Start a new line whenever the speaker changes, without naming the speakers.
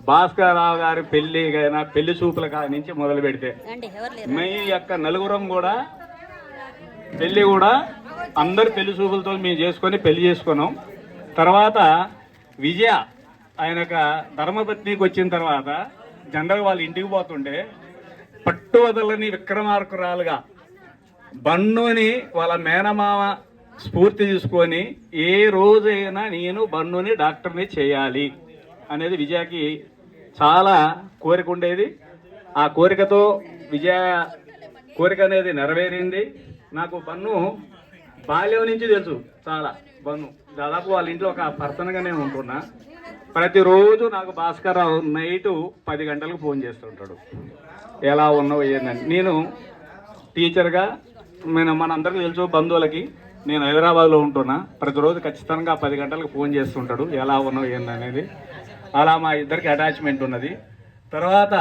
భాస్కరరావు గారి పెళ్లి చూపుల కాడి నుంచి మొదలు పెడితే మీ యొక్క నలుగురం కూడా పెళ్లి కూడా అందరు పెళ్లి చూపులతో మేము చేసుకొని పెళ్లి చేసుకున్నాం. తర్వాత విజయ ఆయన ధర్మపత్నికి వచ్చిన తర్వాత జనరల్ వాళ్ళ ఇంటికి పోతుంటే పట్టువదలని విక్రమార్కురాలుగా బన్నుని వాళ్ళ మేనమామ స్ఫూర్తి తీసుకొని ఏ రోజైనా నేను బన్నుని డాక్టర్ని చేయాలి అనేది విజయకి చాలా కోరిక ఉండేది. ఆ కోరికతో విజయ కోరిక అనేది నెరవేరింది. నాకు బన్ను బాల్యం నుంచి తెలుసు, చాలా బన్ను దాదాపు వాళ్ళ ఇంట్లో ఒక పర్సన్గా నేను ఉంటున్నా. ప్రతిరోజు నాకు భాస్కర్రావు నైటు 10 గంటలకు ఫోన్ చేస్తుంటాడు, ఎలా ఉన్నావు ఏందని. నేను టీచర్గా మనందరికీ తెలుసు, బంధువులకి నేను హైదరాబాద్లో ఉంటున్నా. ప్రతిరోజు ఖచ్చితంగా 10 గంటలకు ఫోన్ చేస్తుంటాడు, ఎలా ఉన్నావు ఏందనేది. అలా మా ఇద్దరికి అటాచ్మెంట్ ఉన్నది. తర్వాత